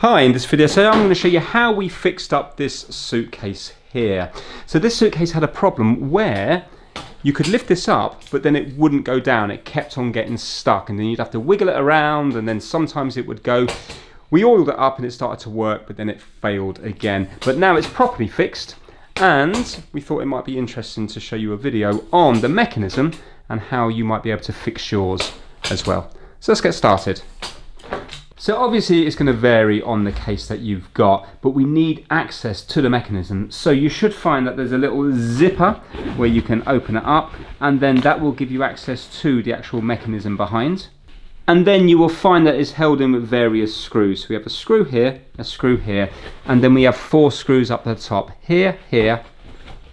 Hi, in this video today I'm going to show you how we fixed up this suitcase here. So this suitcase had a problem where you could lift this up but then it wouldn't go down. It kept on getting stuck and then you'd have to wiggle it around and then sometimes it would go. We oiled it up and it started to work but then it failed again. But now it's properly fixed and we thought it might be interesting to show you a video on the mechanism and how you might be able to fix yours as well. So let's get started. So obviously it's going to vary on the case that you've got, but we need access to the mechanism. So you should find that there's a little zipper where you can open it up and then that will give you access to the actual mechanism behind. And then you will find that it's held in with various screws. So we have a screw here, and then we have 4 screws up the top, here, here,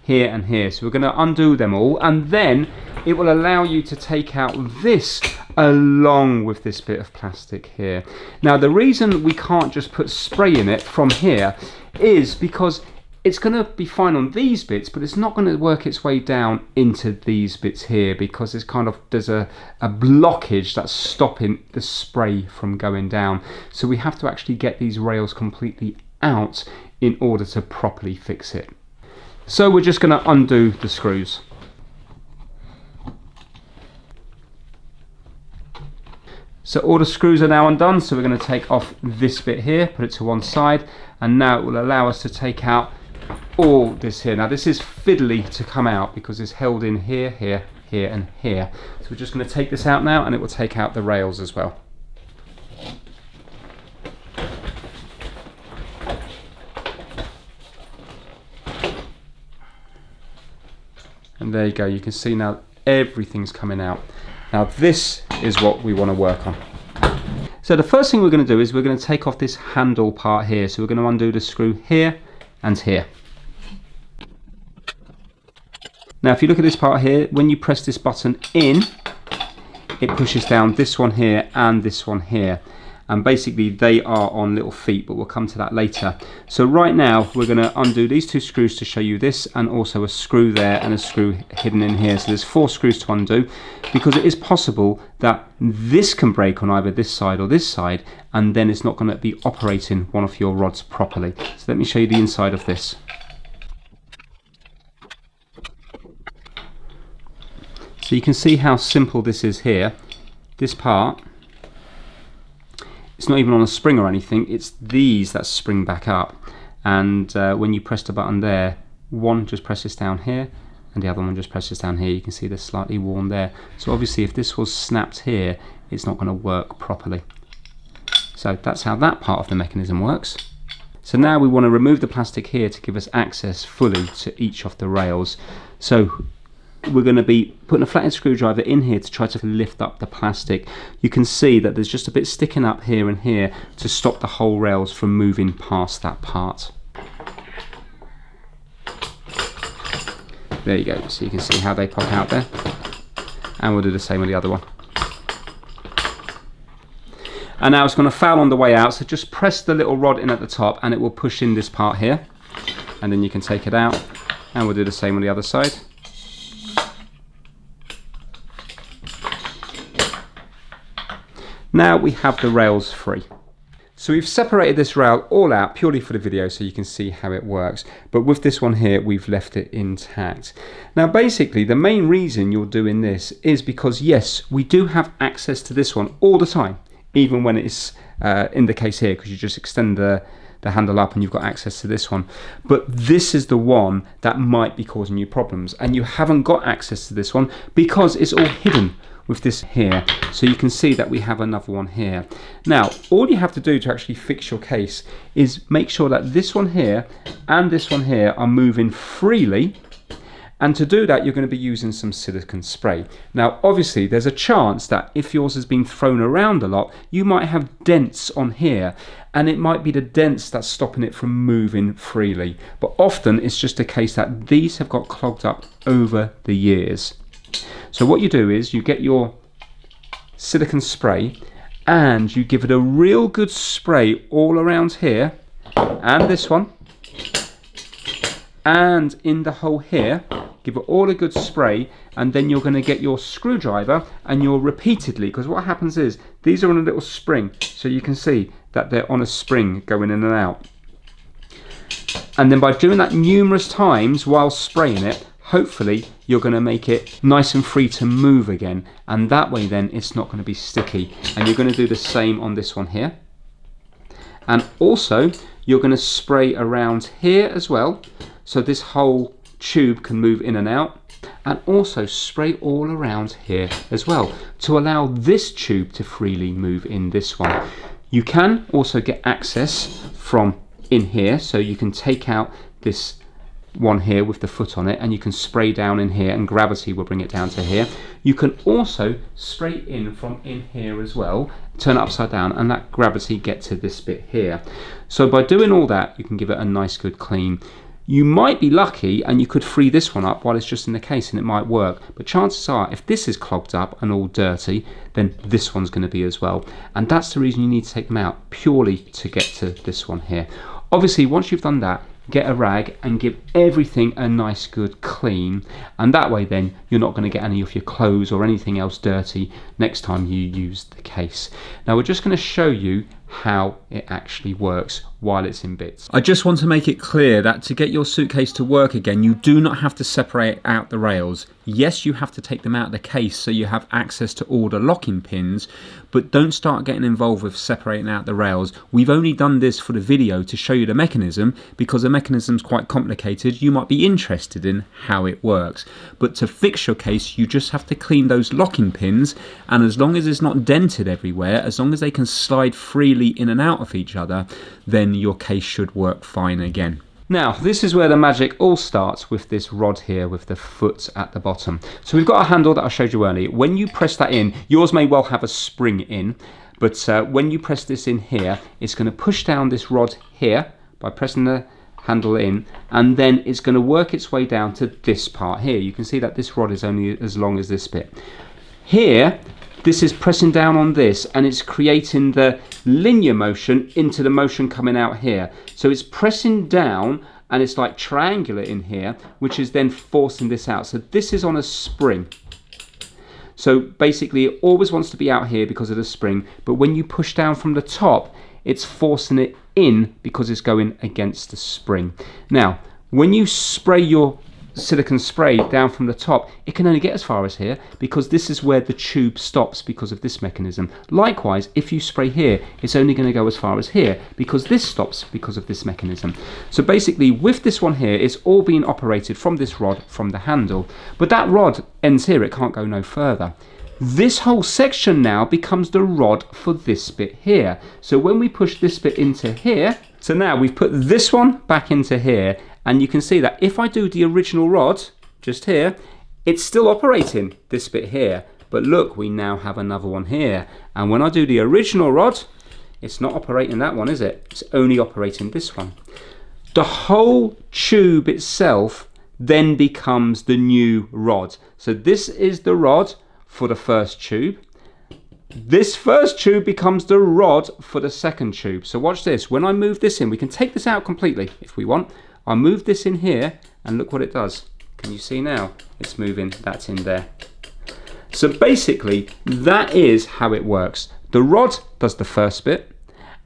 here and here. So we're going to undo them all and then it will allow you to take out this along with this bit of plastic here. Now the reason we can't just put spray in it from here is because it's going to be fine on these bits but it's not going to work its way down into these bits here because there's a blockage that's stopping the spray from going down. So we have to actually get these rails completely out in order to properly fix it. So we're just going to undo the screws. So all the screws are now undone, so we're going to take off this bit here, put it to one side, and now it will allow us to take out all this here. Now this is fiddly to come out because it's held in here, here, here and here. So we're just going to take this out now and it will take out the rails as well. And there you go, you can see now everything's coming out. Now this is what we want to work on. So the first thing we're going to do is we're going to take off this handle part here. So we're going to undo the screw here and here. Now if you look at this part here, when you press this button in, it pushes down this one here and this one here. And basically they are on little feet, but we'll come to that later. So right now we're going to undo these 2 screws to show you this, and also a screw there and a screw hidden in here. So there's 4 screws to undo because it is possible that this can break on either this side or this side and then it's not going to be operating one of your rods properly. So let me show you the inside of this. So you can see how simple this is here. This part, it's not even on a spring or anything, it's these that spring back up, and when you press the button there, one just presses down here and the other one just presses down here. You can see they're slightly worn there. So obviously if this was snapped here, it's not going to work properly. So that's how that part of the mechanism works. So now we want to remove the plastic here to give us access fully to each of the rails. So we're going to be putting a flathead screwdriver in here to try to lift up the plastic. You can see that there's just a bit sticking up here and here to stop the whole rails from moving past that part. There you go, so you can see how they pop out there. And we'll do the same with the other one. And now it's going to foul on the way out, so just press the little rod in at the top and it will push in this part here. And then you can take it out, and we'll do the same on the other side. Now we have the rails free. So we've separated this rail all out purely for the video so you can see how it works. But with this one here, we've left it intact. Now basically the main reason you're doing this is because yes, we do have access to this one all the time, even when it's in the case here, because you just extend the handle up and you've got access to this one. But this is the one that might be causing you problems, and you haven't got access to this one because it's all hidden with this here. So you can see that we have another one here. Now all you have to do to actually fix your case is make sure that this one here and this one here are moving freely, and to do that you're going to be using some silicone spray. Now obviously there's a chance that if yours has been thrown around a lot, you might have dents on here, and it might be the dents that's stopping it from moving freely. But often it's just a case that these have got clogged up over the years. So what you do is you get your silicone spray and you give it a real good spray all around here and this one and in the hole here, give it all a good spray, and then you're going to get your screwdriver and you'll repeatedly, because what happens is these are on a little spring, so you can see that they're on a spring going in and out. And then by doing that numerous times while spraying it, hopefully you're going to make it nice and free to move again, and that way then it's not going to be sticky. And you're going to do the same on this one here. And also you're going to spray around here as well, so this whole tube can move in and out, and also spray all around here as well to allow this tube to freely move in this one. You can also get access from in here, so you can take out this one here with the foot on it and you can spray down in here and gravity will bring it down to here. You can also spray in from in here as well, turn it upside down, and that gravity get to this bit here. So by doing all that, you can give it a nice good clean. You might be lucky and you could free this one up while it's just in the case and it might work, but chances are if this is clogged up and all dirty, then this one's going to be as well. And that's the reason you need to take them out, purely to get to this one here. Obviously once you've done that, get a rag and give everything a nice good clean, and that way then you're not going to get any of your clothes or anything else dirty next time you use the case. Now we're just going to show you how it actually works while it's in bits. I just want to make it clear that to get your suitcase to work again, you do not have to separate out the rails. Yes, you have to take them out of the case so you have access to all the locking pins, but don't start getting involved with separating out the rails. We've only done this for the video to show you the mechanism, because the mechanism is quite complicated. You might be interested in how it works, but to fix your case you just have to clean those locking pins, and as long as it's not dented everywhere, as long as they can slide freely in and out of each other, then your case should work fine again. Now this is where the magic all starts, with this rod here with the foot at the bottom. So we've got a handle that I showed you earlier. When you press that in, yours may well have a spring in, but when you press this in here, it's going to push down this rod here by pressing the handle in, and then it's going to work its way down to this part here. You can see that this rod is only as long as this bit. Here, this is pressing down on this and it's creating the linear motion into the motion coming out here. So it's pressing down and it's like triangular in here, which is then forcing this out. So this is on a spring. So basically it always wants to be out here because of the spring, but when you push down from the top, it's forcing it in because it's going against the spring. Now, when you spray your silicone spray down from the top, it can only get as far as here because this is where the tube stops because of this mechanism. Likewise, if you spray here, it's only going to go as far as here because this stops because of this mechanism. So basically with this one here, it's all being operated from this rod from the handle, but that rod ends here, it can't go no further. This whole section now becomes the rod for this bit here. So when we push this bit into here, so now we've put this one back into here, and you can see that if I do the original rod just here, it's still operating this bit here, but look, we now have another one here, and when I do the original rod, it's not operating that one, is it? It's only operating this one. The whole tube itself then becomes the new rod. So this is the rod for the first tube. This first tube becomes the rod for the second tube. So watch this. When I move this in, we can take this out completely if we want. I move this in here and look what it does. Can you see now? It's moving, that's in there. So basically that is how it works. The rod does the first bit,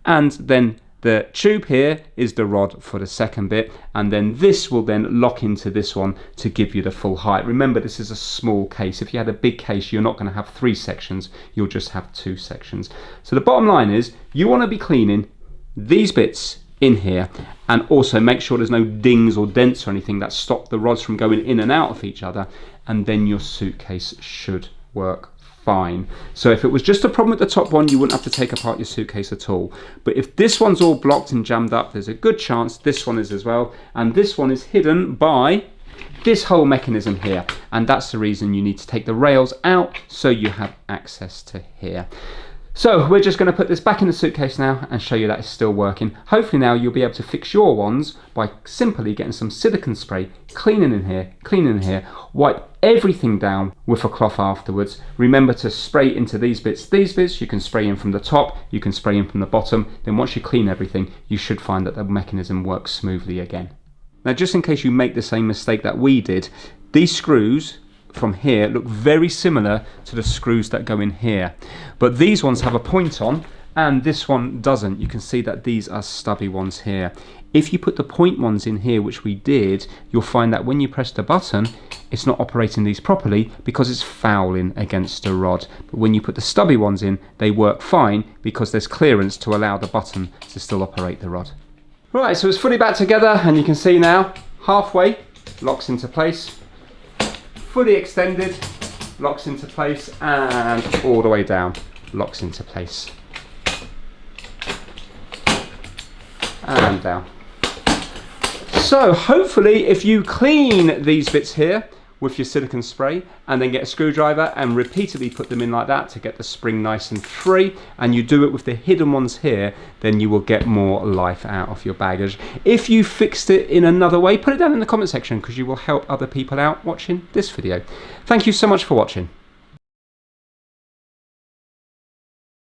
and then the tube here is the rod for the second bit, and then this will then lock into this one to give you the full height. Remember, this is a small case. If you had a big case, you're not going to have 3 sections, you'll just have 2 sections. So the bottom line is you want to be cleaning these bits in here, and also make sure there's no dings or dents or anything that stop the rods from going in and out of each other, and then your suitcase should work fine. So if it was just a problem with the top one, you wouldn't have to take apart your suitcase at all. But if this one's all blocked and jammed up, there's a good chance this one is as well, and this one is hidden by this whole mechanism here, and that's the reason you need to take the rails out so you have access to here. So we're just going to put this back in the suitcase now and show you that it's still working. Hopefully now you'll be able to fix your ones by simply getting some silicone spray, cleaning in here, wipe everything down with a cloth afterwards. Remember to spray into these bits, you can spray in from the top, you can spray in from the bottom. Then once you clean everything, you should find that the mechanism works smoothly again. Now, just in case you make the same mistake that we did, these screws from here look very similar to the screws that go in here, but these ones have a point on and this one doesn't. You can see that these are stubby ones here. If you put the point ones in here, which we did, you'll find that when you press the button, it's not operating these properly because it's fouling against the rod. But when you put the stubby ones in, they work fine because there's clearance to allow the button to still operate the rod. Right, so it's fully back together and you can see now, halfway, locks into place, fully extended, locks into place, and all the way down, locks into place. And down. So hopefully if you clean these bits here with your silicone spray and then get a screwdriver and repeatedly put them in like that to get the spring nice and free, and you do it with the hidden ones here, then you will get more life out of your baggage. If you fixed it in another way, put it down in the comment section because you will help other people out watching this video. Thank you so much for watching.